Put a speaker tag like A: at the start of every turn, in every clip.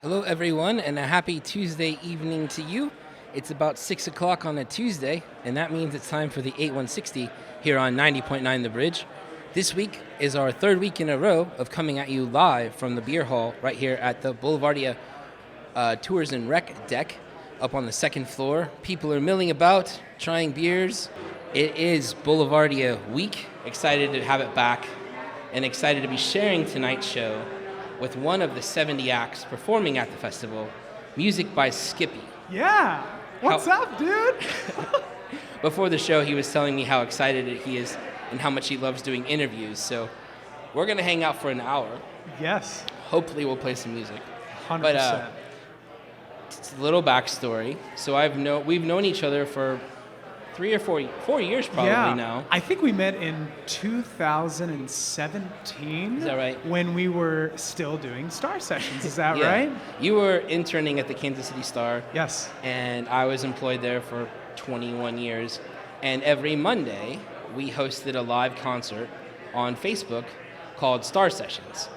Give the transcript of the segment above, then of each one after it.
A: Hello, everyone, and a happy Tuesday evening to you. It's about 6 o'clock on a Tuesday, and that means it's time for the 8160 here on 90.9 The Bridge. This week is our third week in a row of coming at you live from the beer hall right here at the Boulevardia Tours and Rec deck up on the second floor. People are milling about, trying beers. It is Boulevardia week. Excited to have it back and excited to be sharing tonight's show with one of the 70 acts performing at the festival, Musicbyskippy.
B: Yeah, what's up, dude?
A: Before the show, he was telling me how excited he is and how much he loves doing interviews. So we're going to hang out for an hour.
B: Yes.
A: Hopefully we'll play some music.
B: 100%.
A: But it's a little backstory. So we've known each other for 3 or 4 years probably now.
B: I think we met in 2017.
A: Is that right?
B: When we were still doing Star Sessions. Is that
A: Yeah.
B: right?
A: You were interning at the Kansas City Star.
B: Yes.
A: And I was employed there for 21 years. And every Monday, we hosted a live concert on Facebook called Star Sessions.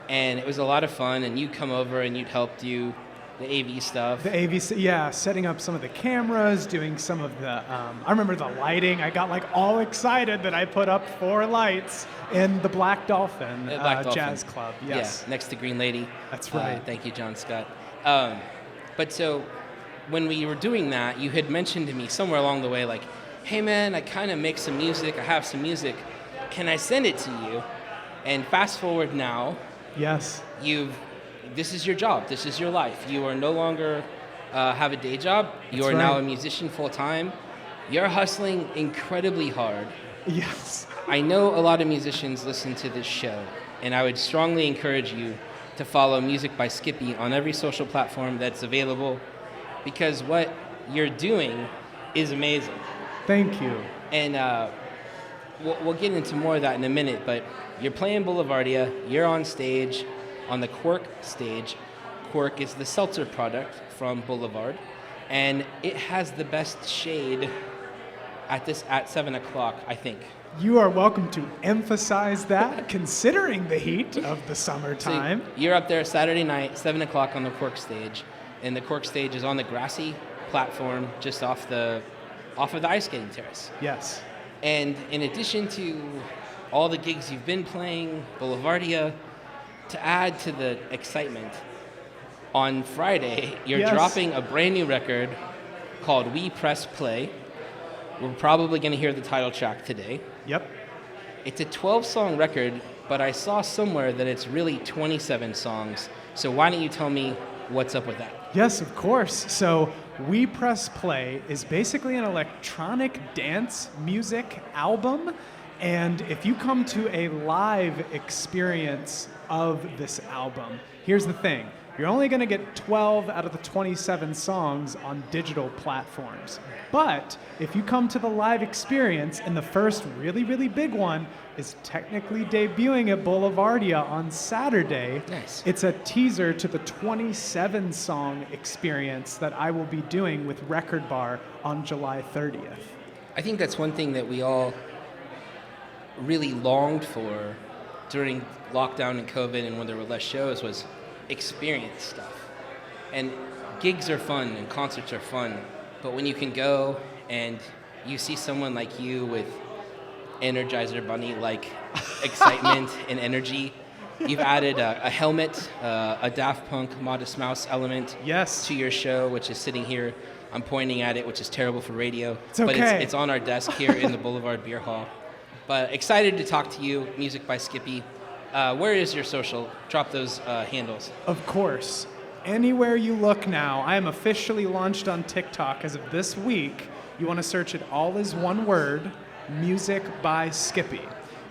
A: And it was a lot of fun, and you'd come over and you'd help do the AV stuff.
B: The AV, yeah, setting up some of the cameras, doing some of the, I remember the lighting. I got like all excited that I put up 4 lights in the Black Dolphin, Jazz Club. Yes.
A: Yeah, next to Green Lady.
B: That's right.
A: Thank you, John Scott. But so when we were doing that, you had mentioned to me somewhere along the way, like, hey man, I kind of make some music. I have some music. Can I send it to you? And fast forward now.
B: Yes.
A: This is your job. This is your life. You are no longer have a day job. You are now a musician full time. You're hustling incredibly hard.
B: Yes.
A: I know a lot of musicians listen to this show, and I would strongly encourage you to follow Musicbyskippy on every social platform that's available, because what you're doing is amazing.
B: Thank you.
A: And we'll get into more of that in a minute, but you're playing Boulevardia. You're on stage. On the Quirk stage. Quirk is the seltzer product from Boulevard, and it has the best shade at 7 o'clock, I think.
B: You are welcome to emphasize that, considering the heat of the summertime.
A: So you're up there Saturday night, 7 o'clock on the Quirk stage, and the Quirk stage is on the grassy platform just off of the ice skating terrace.
B: Yes.
A: And in addition to all the gigs you've been playing, Boulevardia, to add to the excitement, on Friday, you're dropping a brand new record called We Press Play. We're probably going to hear the title track today.
B: Yep.
A: It's a 12-song record, but I saw somewhere that it's really 27 songs. So why don't you tell me what's up with that?
B: Yes, of course. So We Press Play is basically an electronic dance music album. And if you come to a live experience of this album, here's the thing. You're only going to get 12 out of the 27 songs on digital platforms. But if you come to the live experience, and the first really, really big one is technically debuting at Boulevardia on Saturday.
A: Nice.
B: It's a teaser to the 27-song experience that I will be doing with Record Bar on July 30th.
A: I think that's one thing that we all really longed for during lockdown and COVID and when there were less shows was experience stuff. And gigs are fun and concerts are fun, but when you can go and you see someone like you with Energizer Bunny-like excitement and energy, you've added a helmet, a Daft Punk Modest Mouse element to your show, which is sitting here. I'm pointing at it, which is terrible for radio.
B: It's okay.
A: But it's on our desk here in the Boulevard Beer Hall. But excited to talk to you, Musicbyskippy. Where is your social? Drop those handles.
B: Of course. Anywhere you look now, I am officially launched on TikTok as of this week. You want to search it all as one word, Musicbyskippy.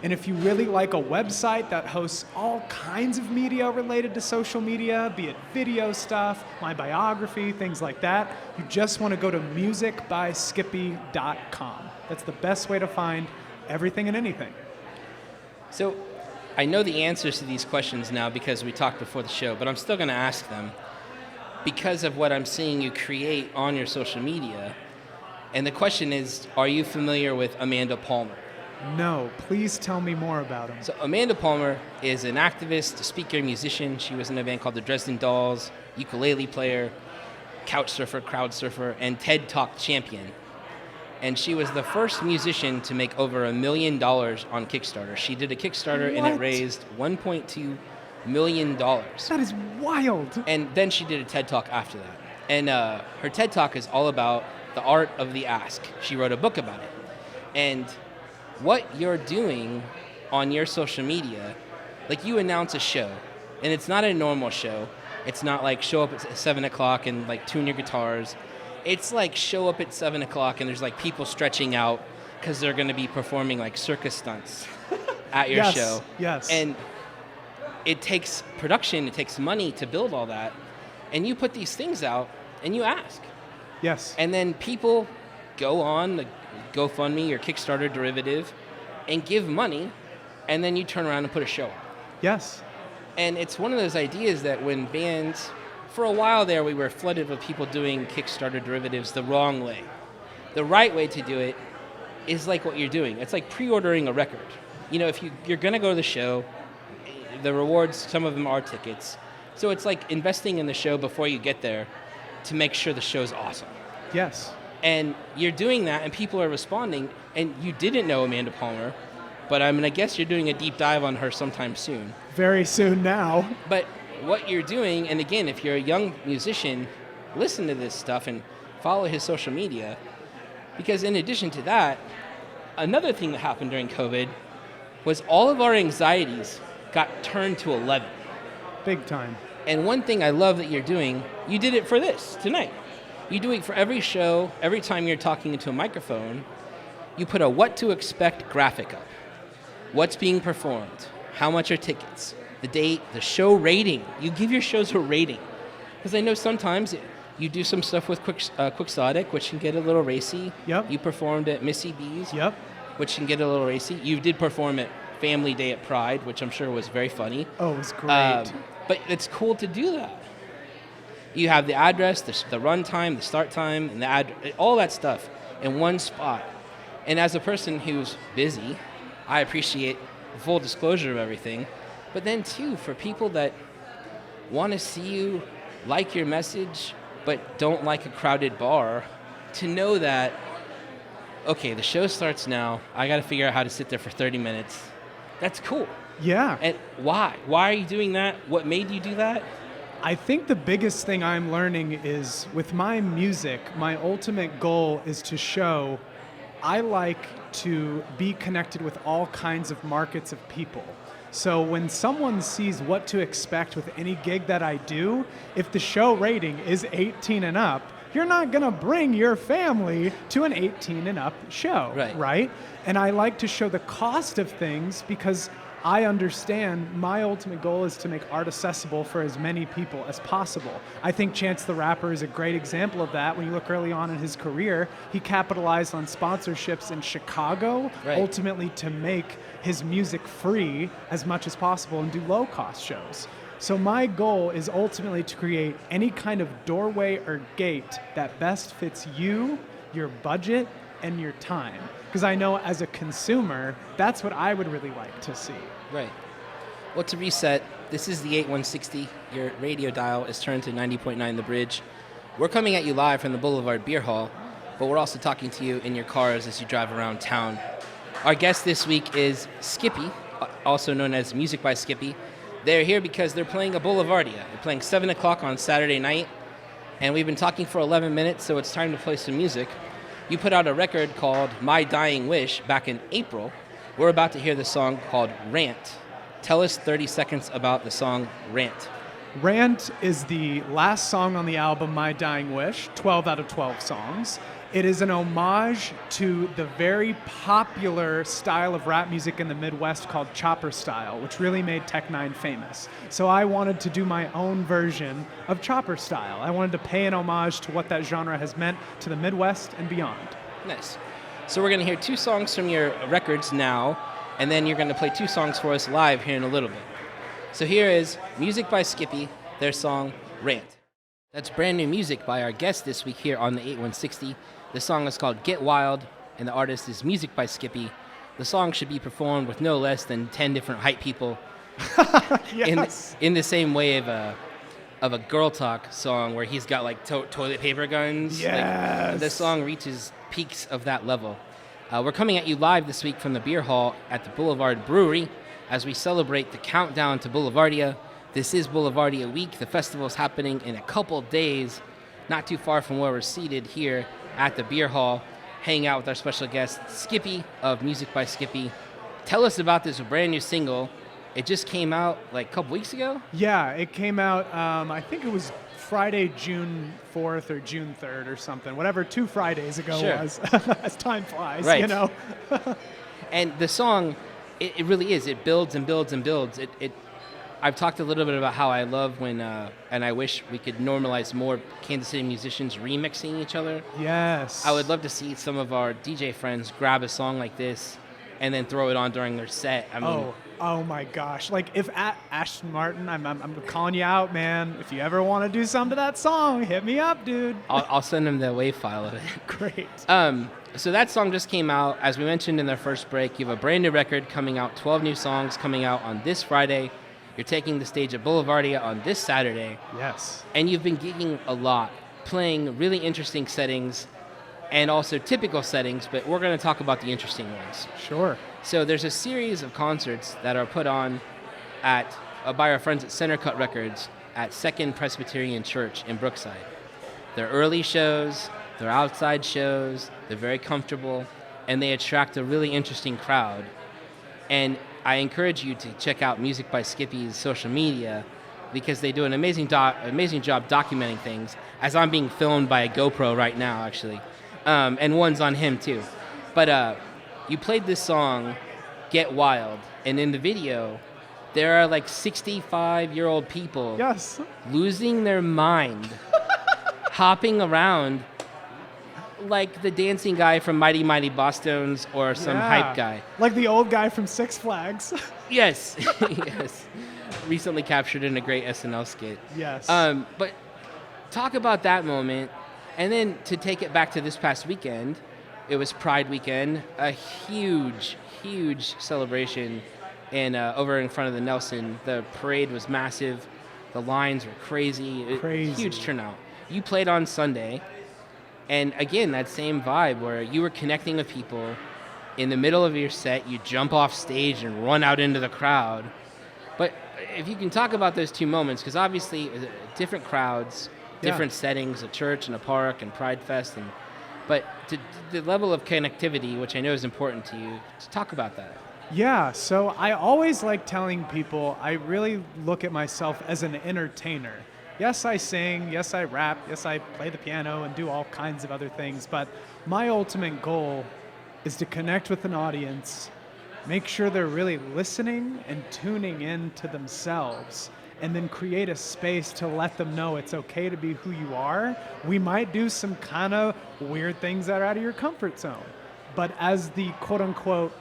B: And if you really like a website that hosts all kinds of media related to social media, be it video stuff, my biography, things like that, you just want to go to musicbyskippy.com. That's the best way to find everything and anything.
A: So I know the answers to these questions now because we talked before the show, but I'm still going to ask them because of what I'm seeing you create on your social media. And the question is, are you familiar with Amanda Palmer?
B: No, please tell me more about him.
A: So Amanda Palmer is an activist, a speaker, musician. She was in a band called the Dresden Dolls, ukulele player, couch surfer, crowd surfer, and TED Talk champion. And she was the first musician to make over $1 million on Kickstarter. She did a Kickstarter and it raised $1.2 million.
B: That is wild.
A: And then she did a TED Talk after that. And her TED Talk is all about the art of the ask. She wrote a book about it. And what you're doing on your social media, like you announce a show, and it's not a normal show. It's not like show up at 7 o'clock and like tune your guitars. It's like show up at 7 o'clock and there's like people stretching out because they're going to be performing like circus stunts at your show.
B: Yes.
A: And it takes production, it takes money to build all that. And you put these things out and you ask.
B: Yes.
A: And then people go on the GoFundMe or Kickstarter derivative and give money, and then you turn around and put a show on.
B: Yes.
A: And it's one of those ideas that when bands, for a while there, we were flooded with people doing Kickstarter derivatives the wrong way. The right way to do it is like what you're doing. It's like pre-ordering a record. You know, if you're going to go to the show, the rewards, some of them are tickets. So it's like investing in the show before you get there to make sure the show's awesome.
B: Yes.
A: And you're doing that, and people are responding, and you didn't know Amanda Palmer, but I guess you're doing a deep dive on her sometime soon.
B: Very soon now.
A: But what you're doing, and again, if you're a young musician, listen to this stuff and follow his social media, because in addition to that, another thing that happened during COVID was all of our anxieties got turned to 11.
B: Big time.
A: And one thing I love that you're doing, you did it for this tonight. You do it for every show, every time you're talking into a microphone, you put a what to expect graphic up. What's being performed, how much are tickets, the date, the show rating. You give your shows a rating. Because I know sometimes you do some stuff with Quixotic, which can get a little racy.
B: Yep.
A: You performed at Missy B's,
B: Yep.
A: which can get a little racy. You did perform at Family Day at Pride, which I'm sure was very funny.
B: Oh, it was great.
A: But it's cool to do that. You have the address, the run time, the start time, and all that stuff in one spot. And as a person who's busy, I appreciate full disclosure of everything. But then, too, for people that want to see you, like your message, but don't like a crowded bar, to know that, okay, the show starts now. I got to figure out how to sit there for 30 minutes. That's cool.
B: Yeah.
A: And why? Why are you doing that? What made you do that?
B: I think the biggest thing I'm learning is with my music, my ultimate goal is to show I like to be connected with all kinds of markets of people. So when someone sees what to expect with any gig that I do, if the show rating is 18 and up, you're not going to bring your family to an 18 and up show, right? And I like to show the cost of things because I understand my ultimate goal is to make art accessible for as many people as possible. I think Chance the Rapper is a great example of that. When you look early on in his career, he capitalized on sponsorships in Chicago, ultimately to make his music free as much as possible and do low-cost shows. So my goal is ultimately to create any kind of doorway or gate that best fits you, your budget, and your time. Because I know as a consumer, that's what I would really like to see.
A: Right. Well, to reset, this is the 8160. Your radio dial is turned to 90.9 The Bridge. We're coming at you live from the Boulevard Beer Hall, but we're also talking to you in your cars as you drive around town. Our guest this week is Skippy, also known as Music by Skippy. They're here because they're playing a Boulevardia. They're playing 7 o'clock on Saturday night, and we've been talking for 11 minutes, so it's time to play some music. You put out a record called My Dying Wish back in April. We're about to hear the song called Rant. Tell us 30 seconds about the song Rant.
B: Rant is the last song on the album My Dying Wish, 12 out of 12 songs. It is an homage to the very popular style of rap music in the Midwest called chopper style, which really made Tech Nine famous. So I wanted to do my own version of chopper style. I wanted to pay an homage to what that genre has meant to the Midwest and beyond.
A: Nice. So we're going to hear 2 songs from your records now, and then you're going to play 2 songs for us live here in a little bit. So here is Music by Skippy, their song Rant. That's brand new music by our guest this week here on the 8160. The song is called Get Wild, and the artist is Music by Skippy. the song should be performed with no less than 10 different hype people
B: Yes.
A: in the same way of a Girl Talk song where he's got like toilet paper guns.
B: Yes.
A: Like, the song reaches peaks of that level. We're coming at you live this week from the beer hall at the Boulevard Brewery as we celebrate the countdown to Boulevardia. This is Boulevardia Week. The festival is happening in a couple days, not too far from where we're seated here at the beer hall, hanging out with our special guest, Skippy of Music by Skippy. Tell us about this brand new single. It just came out like a couple weeks ago?
B: Yeah, it came out, I think it was Friday, June 4th or June 3rd or something, whatever 2 Fridays ago
A: Sure.
B: was, as time flies,
A: Right.
B: you know?
A: And the song, it really is. It builds and builds and builds. I've talked a little bit about how I love when, and I wish we could normalize more Kansas City musicians remixing each other.
B: Yes.
A: I would love to see some of our DJ friends grab a song like this and then throw it on during their set. I mean,
B: Oh my gosh. Like, if Ashton Martin, I'm calling you out, man. If you ever want to do something to that song, hit me up, dude.
A: I'll send them the WAV file of it.
B: Great.
A: So that song just came out. As we mentioned in the first break, you have a brand new record coming out, 12 new songs coming out on this Friday. You're taking the stage at Boulevardia on this Saturday.
B: Yes.
A: And you've been gigging a lot, playing really interesting settings and also typical settings, but we're going to talk about the interesting ones.
B: Sure.
A: So there's a series of concerts that are put on by our friends at Center Cut Records at Second Presbyterian Church in Brookside. They're early shows, they're outside shows, they're very comfortable, and they attract a really interesting crowd. And I encourage you to check out Music by Skippy's social media because they do an amazing job documenting things, as I'm being filmed by a GoPro right now, actually. And one's on him, too. But you played this song, Get Wild, and in the video, there are like 65-year-old people
B: Yes.
A: losing their mind, hopping around like the dancing guy from Mighty Mighty Bosstones or some hype guy.
B: Like the old guy from Six Flags.
A: Yes, yes. Recently captured in a great SNL skit.
B: Yes.
A: But talk about that moment, and then to take it back to this past weekend, it was Pride weekend, a huge, huge celebration over in front of the Nelson. The parade was massive. The lines were crazy.
B: Crazy.
A: Huge turnout. You played on Sunday, and again, that same vibe where you were connecting with people. In the middle of your set, you jump off stage and run out into the crowd. But if you can talk about those two moments, because obviously different crowds, different settings, a church and a park and Pride Fest, but the level of connectivity, which I know is important to you, to talk about that.
B: Yeah, so I always like telling people I really look at myself as an entertainer. Yes, I sing, yes, I rap, yes, I play the piano and do all kinds of other things, but my ultimate goal is to connect with an audience, make sure they're really listening and tuning in to themselves, and then create a space to let them know it's okay to be who you are. We might do some kind of weird things that are out of your comfort zone, but as the quote-unquote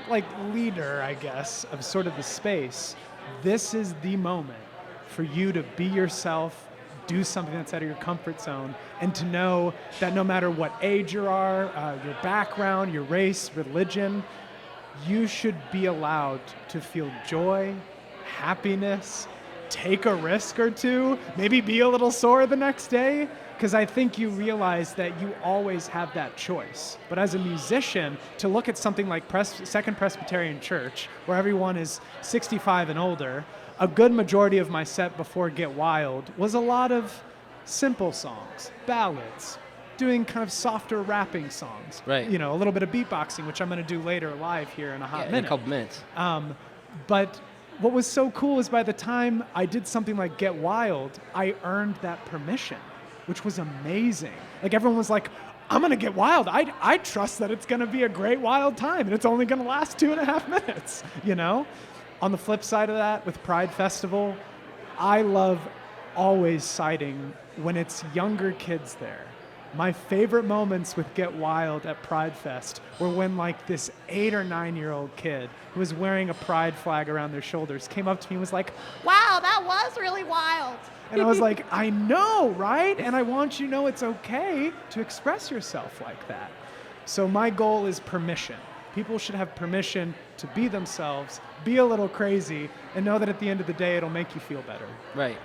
B: like leader, I guess, of sort of the space, this is the moment for you to be yourself, do something that's out of your comfort zone, and to know that no matter what age you are, your background, your race, religion, you should be allowed to feel joy, happiness, take a risk or two, maybe be a little sore the next day, because I think you realize that you always have that choice. But as a musician, to look at something like Second Presbyterian Church, where everyone is 65 and older, a good majority of my set before Get Wild was a lot of simple songs, ballads, doing kind of softer rapping songs.
A: Right.
B: You know, a little bit of beatboxing, which I'm going to do later live here in a hot minute.
A: In a couple minutes.
B: But what was so cool is by the time I did something like Get Wild, I earned that permission, which was amazing. Like, everyone was like, I'm going to get wild. I trust that it's going to be a great wild time, and it's only going to last 2.5 minutes, you know? On the flip side of that, with Pride Festival, I love always citing when it's younger kids there. My favorite moments with Get Wild at Pride Fest were when like this 8 or 9-year-old kid who was wearing a pride flag around their shoulders came up to me and was like, "Wow, that was really wild." And I was like, I know, right? And I want you to know it's okay to express yourself like that. So my goal is permission. People should have permission to be themselves, be a little crazy, and know that at the end of the day, it'll make you feel better.
A: Right.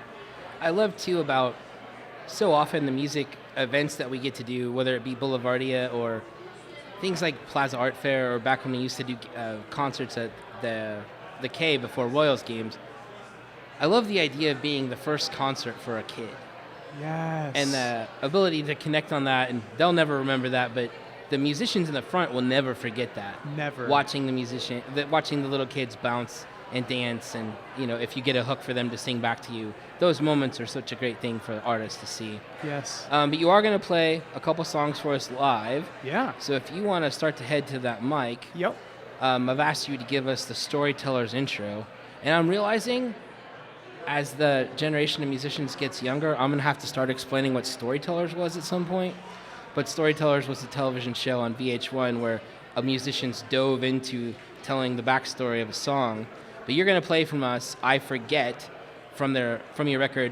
A: I love too about so often the music events that we get to do, whether it be Boulevardia or things like Plaza Art Fair, or back when we used to do concerts at the K before Royals games. I love the idea of being the first concert for a kid.
B: Yes.
A: And the ability to connect on that, and they'll never remember that, but the musicians in the front will never forget that.
B: Never.
A: Watching watching the little kids bounce and dance, and if you get a hook for them to sing back to you, those moments are such a great thing for artists to see.
B: Yes.
A: But you are going to play a couple songs for us live.
B: Yeah.
A: So if you want to start to head to that mic,
B: Yep.
A: I've asked you to give us the Storyteller's intro, and I'm realizing as the generation of musicians gets younger, I'm going to have to start explaining what Storytellers was at some point. But Storytellers was a television show on VH1 where musicians dove into telling the backstory of a song. But you're going to play from us I Forget from your record,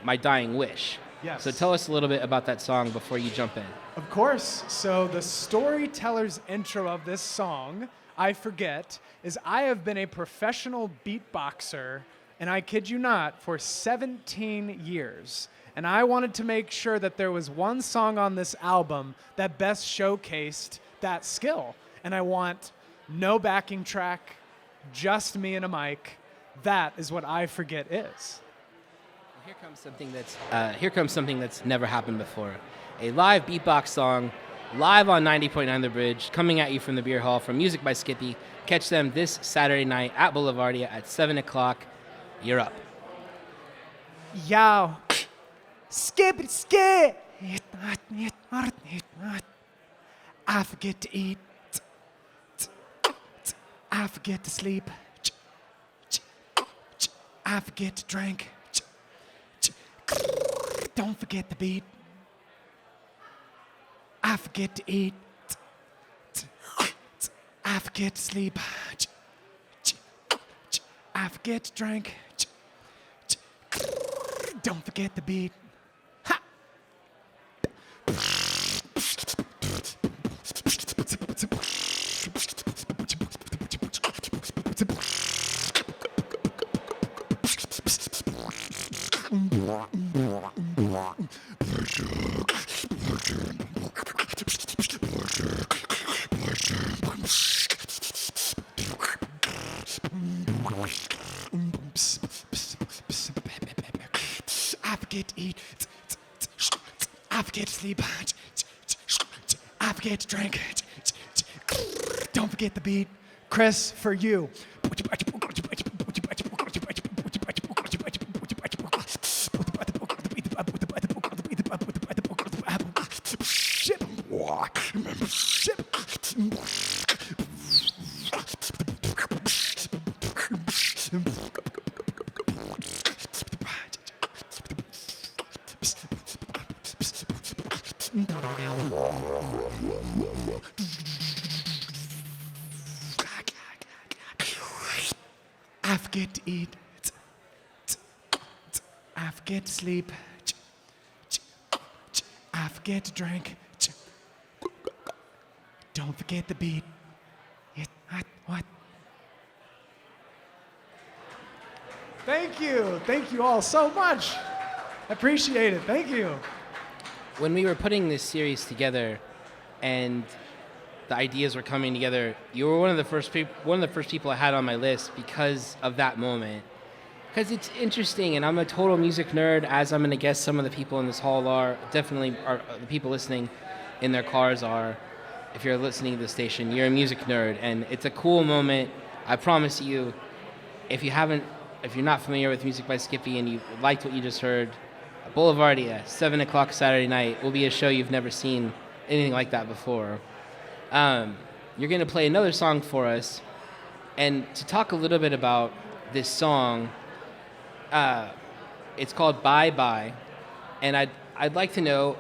A: My Dying Wish.
B: Yes.
A: So tell us a little bit about that song before you jump in.
B: Of course. So the Storyteller's intro of this song, I Forget, is I have been a professional beatboxer, and I kid you not, for 17 years. And I wanted to make sure that there was one song on this album that best showcased that skill. And I want no backing track, just me and a mic. That is what I Forget is.
A: Here comes something that's never happened before. A live beatbox song, live on 90.9 The Bridge, coming at you from the beer hall from Music by Skippy. Catch them this Saturday night at Boulevardia at 7 o'clock. You're up.
B: Yo. Skippy, skip. I forget to eat. I forget to sleep. I forget to drink. Don't forget the beat. I forget to eat. I forget to sleep. I forget to drink. Don't forget the beat. Ha! I forget to eat. I forget to sleep. I forget to drink. Don't forget the beat. Chris, for you. I forget to eat. I forget to sleep. I forget to drink. Don't forget the beat. What? Thank you. Thank you all so much. I appreciate it. Thank you.
A: When we were putting this series together and the ideas were coming together, you were one of the first people I had on my list because of that moment. Because it's interesting, and I'm a total music nerd, as I'm going to guess some of the people in this hall are, definitely are the people listening in their cars are. If you're listening to the station, you're a music nerd, and it's a cool moment. I promise you, if you're not familiar with Music by Skippy and you liked what you just heard, Boulevardia, 7 o'clock Saturday night, will be a show you've never seen anything like that before. You're going to play another song for us, and to talk a little bit about this song, it's called Bye Bye, and I'd like to know,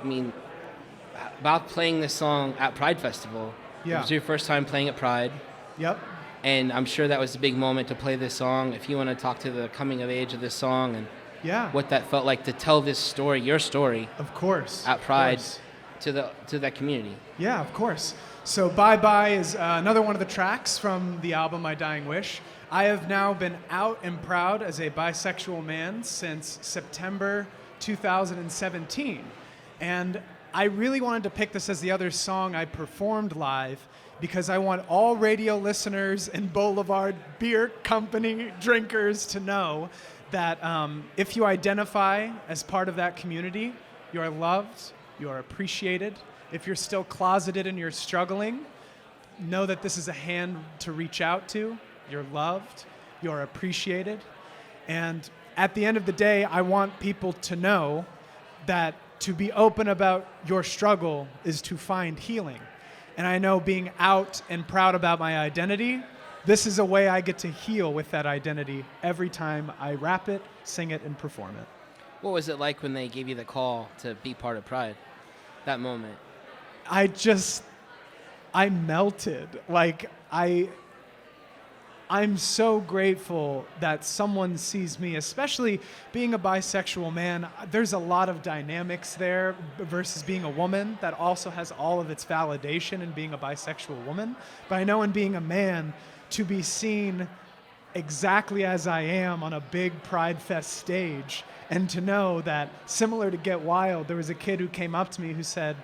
A: about playing this song at Pride Festival.
B: Yeah.
A: It was your first time playing at Pride.
B: Yep.
A: And I'm sure that was a big moment to play this song. If you want to talk to the coming of age of this song and what that felt like to tell this story, your story,
B: Of course.
A: at Pride,
B: Of course.
A: to that community.
B: Yeah, of course. So Bye Bye is another one of the tracks from the album My Dying Wish. I have now been out and proud as a bisexual man since September 2017. And I really wanted to pick this as the other song I performed live because I want all radio listeners and Boulevard Beer Company drinkers to know that if you identify as part of that community, you are loved, you are appreciated. If you're still closeted and you're struggling, know that this is a hand to reach out to. You're loved, you're appreciated. And at the end of the day, I want people to know that to be open about your struggle is to find healing. And I know being out and proud about my identity, this is a way I get to heal with that identity every time I rap it, sing it, and perform it.
A: What was it like when they gave you the call to be part of Pride? That moment.
B: I melted. Like, I'm so grateful that someone sees me, especially being a bisexual man. There's a lot of dynamics there versus being a woman that also has all of its validation in being a bisexual woman. But I know in being a man, to be seen exactly as I am on a big Pride Fest stage, and to know that, similar to Get Wild, there was a kid who came up to me who said,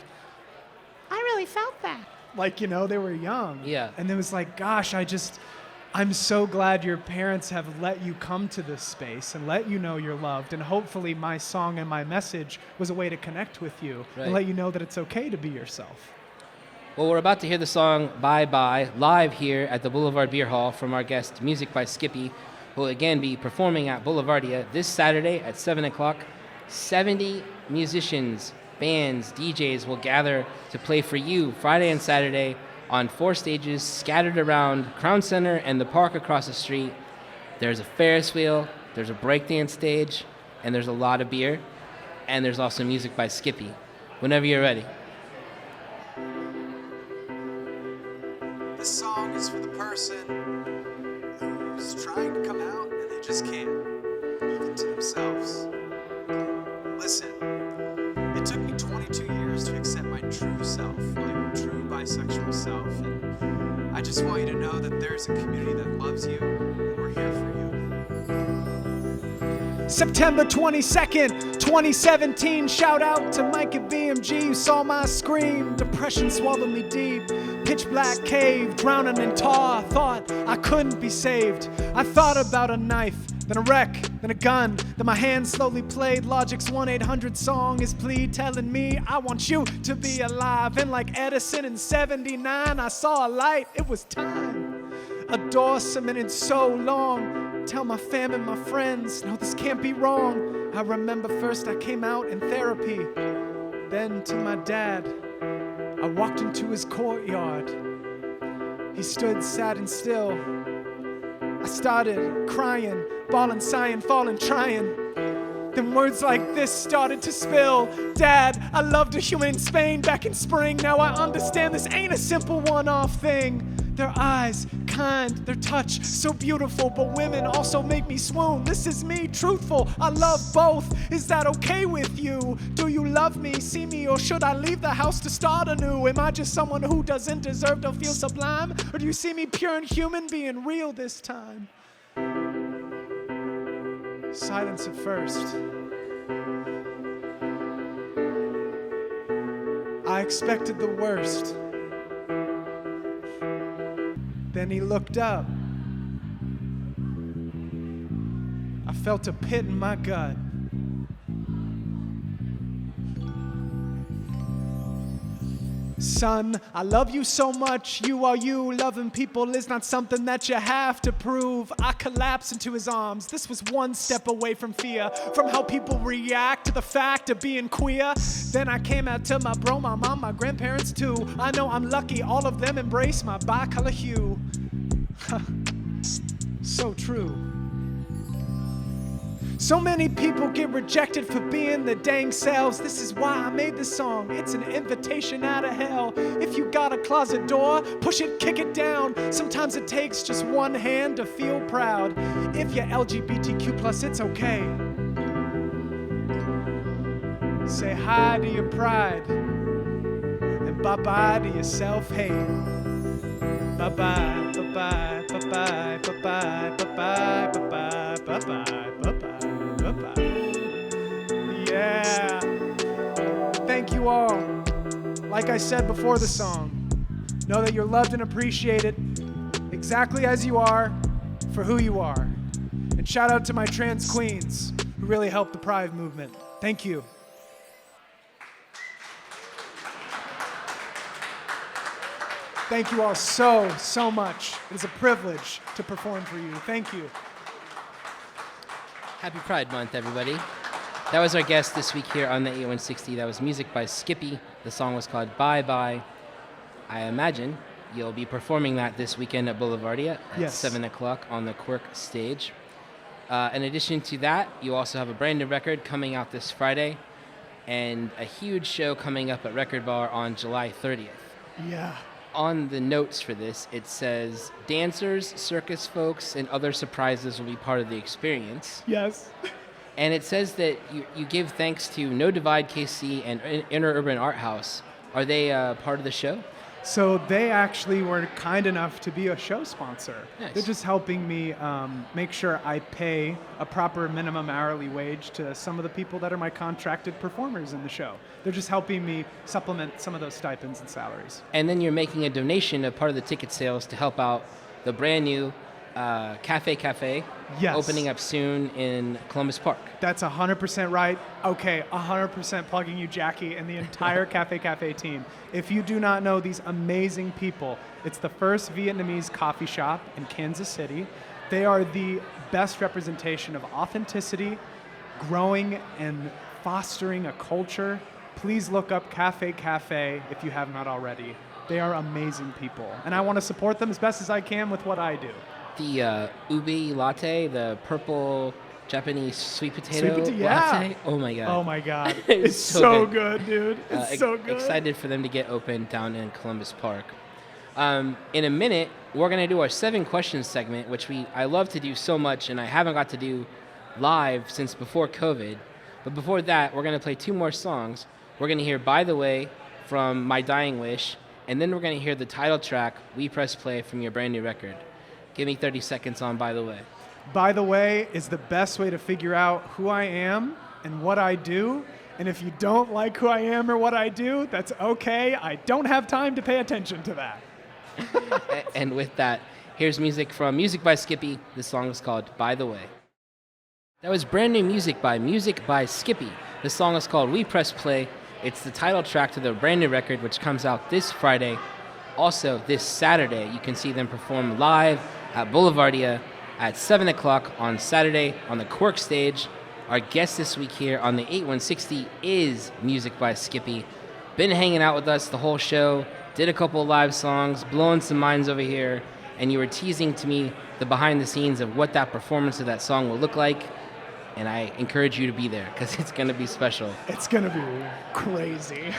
B: I really felt that. Like, they were young.
A: Yeah.
B: And it was like, gosh, I'm so glad your parents have let you come to this space and let you know you're loved. And hopefully my song and my message was a way to connect with you and let you know that it's okay to be yourself.
A: Well, we're about to hear the song Bye Bye live here at the Boulevard Beer Hall from our guest Music by Skippy, who will again be performing at Boulevardia this Saturday at 7 o'clock. 70 musicians, bands, DJs will gather to play for you Friday and Saturday on 4 stages scattered around Crown Center and the park across the street. There's a Ferris wheel, there's a breakdance stage, and there's a lot of beer. And there's also music by Skippy. Whenever you're ready.
B: This song is for the person who's trying to come out and they just can't, even to themselves. Listen, it took me 22 years to accept my true self, my true bisexual self, and I just want you to know that there's a community that loves you, and we're here for you. September 22nd, 2017, shout out to Mike at BMG, you saw my scream, depression swallowed me deep, pitch black cave, drowning in tar, thought I couldn't be saved, I thought about a knife, then a wreck, then a gun, then my hand slowly played Logic's 1-800 song, his plea telling me I want you to be alive. And like Edison in 79, I saw a light, it was time. A door cemented so long, tell my fam and my friends, no, this can't be wrong. I remember first I came out in therapy, then to my dad, I walked into his courtyard. He stood sad and still. I started crying, bawling, sighing, falling, trying. Then words like this started to spill. Dad, I loved a human in Spain back in spring. Now I understand this ain't a simple one-off thing. Their eyes, kind, their touch, so beautiful. But women also make me swoon. This is me, truthful, I love both. Is that okay with you? Do you love me, see me, or should I leave the house to start anew? Am I just someone who doesn't deserve to feel sublime? Or do you see me pure and human, being real this time? Silence at first. I expected the worst. Then he looked up. I felt a pit in my gut. Son, I love you so much, you are you. Loving people is not something that you have to prove. I collapsed into his arms. This was one step away from fear, from how people react to the fact of being queer. Then I came out to my bro, my mom, my grandparents too. I know I'm lucky, all of them embrace my bi-color hue. So true. So many people get rejected for being their dang selves. This is why I made this song. It's an invitation out of hell. If you got a closet door, push it, kick it down. Sometimes it takes just one hand to feel proud. If you're LGBTQ+, it's okay. Say hi to your pride and bye-bye to your self-hate. Bye-bye, bye-bye, bye-bye, bye-bye, bye-bye, bye-bye, bye-bye, bye-bye, bye-bye. Yeah. Thank you all. Like I said before the song, know that you're loved and appreciated exactly as you are for who you are. And shout out to my trans queens who really helped the Pride movement. Thank you. Thank you all so much. It is a privilege to perform for you. Thank you.
A: Happy Pride Month, everybody. That was our guest this week here on the 8160. That was music by Skippy. The song was called Bye Bye. I imagine you'll be performing that this weekend at Boulevardia at 7 o'clock on the Quirk stage. In addition to that, you also have a brand new record coming out this Friday and a huge show coming up at Record Bar on July 30th.
B: Yeah.
A: On the notes for this, it says, dancers, circus folks, and other surprises will be part of the experience.
B: Yes.
A: And it says that you give thanks to No Divide KC and Inner Urban Art House. Are they part of the show?
B: So they actually were kind enough to be a show sponsor.
A: Nice.
B: They're just helping me make sure I pay a proper minimum hourly wage to some of the people that are my contracted performers in the show. They're just helping me supplement some of those stipends and salaries.
A: And then you're making a donation of part of the ticket sales to help out the brand new Cafe,
B: Yes.
A: opening up soon in Columbus Park.
B: That's 100% right. Okay, 100% plugging you, Jackie, and the entire Cafe team. If you do not know these amazing people, it's the first Vietnamese coffee shop in Kansas City. They are the best representation of authenticity, growing and fostering a culture. Please look up Cafe if you have not already. They are amazing people, and I want to support them as best as I can with what I do.
A: The ubi latte, the purple Japanese sweet potato
B: yeah.
A: latte. Oh my god.
B: Oh my god.
A: It's
B: It's
A: so
B: so good, dude. It's so good.
A: Excited for them to get open down in Columbus Park. In a minute, we're going to do our 7 questions segment, which I love to do so much, and I haven't got to do live since before COVID. But before that, we're going to play 2 more songs. We're going to hear By the Way from My Dying Wish, and then we're going to hear the title track, We Press Play, from your brand new record. Give me 30 seconds on By the Way.
B: By the way is the best way to figure out who I am and what I do. And if you don't like who I am or what I do, that's okay. I don't have time to pay attention to that.
A: And with that, here's music from Music by Skippy. The song is called By the Way. That was brand new music by Skippy. The song is called We Press Play. It's the title track to their brand new record, which comes out this Friday. Also, this Saturday, you can see them perform live at Boulevardia at 7 o'clock on Saturday on the Quirk stage. Our guest this week here on the 8160 is Music by Skippy. Been hanging out with us the whole show, did a couple of live songs, blowing some minds over here, and you were teasing to me the behind the scenes of what that performance of that song will look like. And I encourage you to be there because it's going to be special.
B: It's going to be crazy.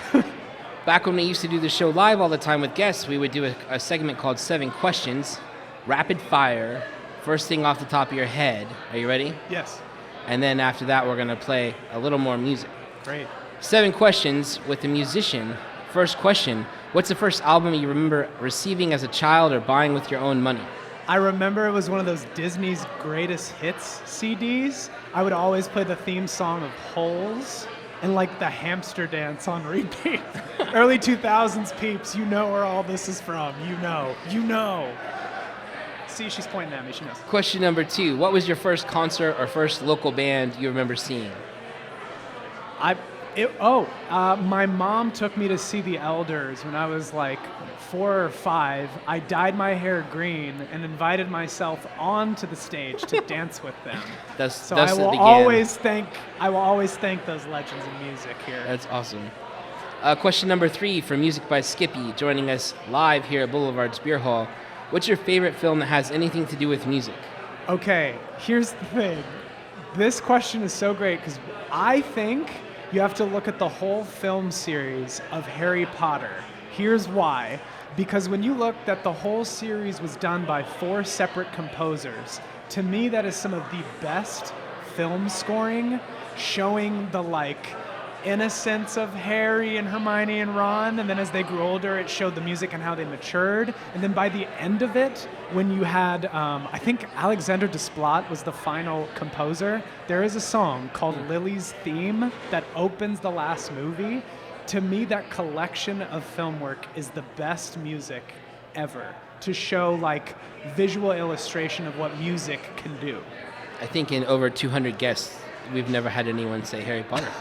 A: Back when we used to do the show live all the time with guests, we would do a segment called 7 Questions, rapid fire, first thing off the top of your head. Are you ready?
B: Yes.
A: And then after that, we're going to play a little more music.
B: Great.
A: 7 questions with a musician. First question, what's the first album you remember receiving as a child or buying with your own money?
B: I remember it was one of those Disney's Greatest Hits CDs. I would always play the theme song of Holes and like the hamster dance on repeat. Early 2000s peeps, you know where all this is from. You know. See, she's pointing at me, she knows.
A: Question number 2, what was your first concert or first local band you remember seeing?
B: My mom took me to see the Elders when I was like 4 or 5. I dyed my hair green and invited myself onto the stage to dance with them. I will always thank those legends in music here.
A: That's awesome. Question number 3 for Music by Skippy, joining us live here at Boulevard's Beer Hall. What's your favorite film that has anything to do with music?
B: Okay, here's the thing. This question is so great because I think you have to look at the whole film series of Harry Potter. Here's why. Because when you look that the whole series was done by 4 separate composers, to me that is some of the best film scoring, showing the innocence of Harry and Hermione and Ron, and then as they grew older, it showed the music and how they matured. And then by the end of it, when you had, I think Alexander Desplat was the final composer, there is a song called Lily's Theme that opens the last movie. To me, that collection of film work is the best music ever to show like visual illustration of what music can do.
A: I think in over 200 guests, we've never had anyone say Harry Potter.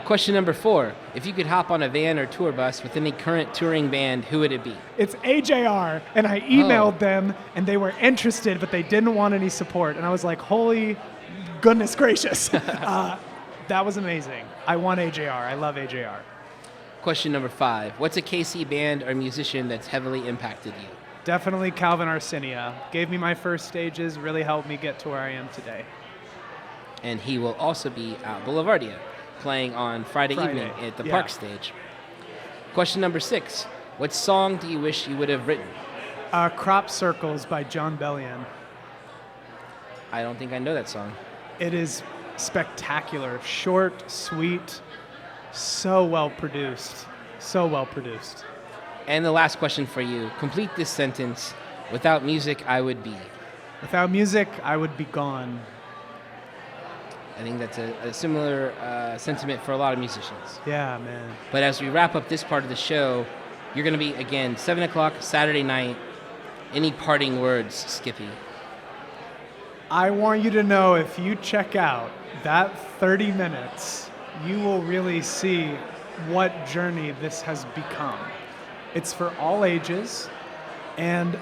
A: Question number 4. If you could hop on a van or tour bus with any current touring band, who would it be?
B: It's AJR, and I emailed them, and they were interested, but they didn't want any support. And I was like, holy goodness gracious. That was amazing. I want AJR. I love AJR.
A: Question number 5. What's a KC band or musician that's heavily impacted you?
B: Definitely Calvin Arsinia. Gave me my first stages, really helped me get to where I am today.
A: And he will also be at Boulevardia, playing on Friday evening at the Park stage. Question number 6. What song do you wish you would have written?
B: Crop Circles by John Bellion.
A: I don't think I know that song.
B: It is spectacular. Short, sweet, so well produced. So well produced.
A: And the last question for you. Complete this sentence. Without music, I would be.
B: Without music, I would be gone.
A: I think that's a similar sentiment for a lot of musicians.
B: Yeah, man.
A: But as we wrap up this part of the show, you're going to be, again, 7 o'clock Saturday night. Any parting words, Skippy?
B: I want you to know if you check out that 30 minutes, you will really see what journey this has become. It's for all ages, and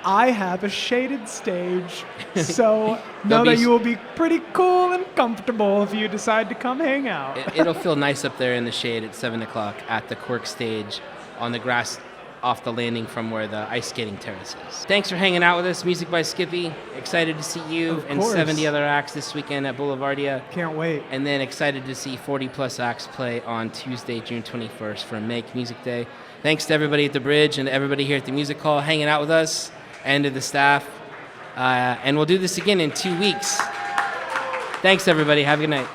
B: I have a shaded stage, so know that you will be pretty cool and comfortable if you decide to come hang out.
A: It'll feel nice up there in the shade at 7 o'clock at the Quirk stage on the grass off the landing from where the ice skating terrace is. Thanks for hanging out with us, Music by Skippy. Excited to see you and 70 other acts this weekend at Boulevardia.
B: Can't wait.
A: And then excited to see 40-plus acts play on Tuesday, June 21st for Make Music Day. Thanks to everybody at the Bridge and everybody here at the Music Hall hanging out with us, and to the staff. And we'll do this again in 2 weeks. Thanks, everybody. Have a good night.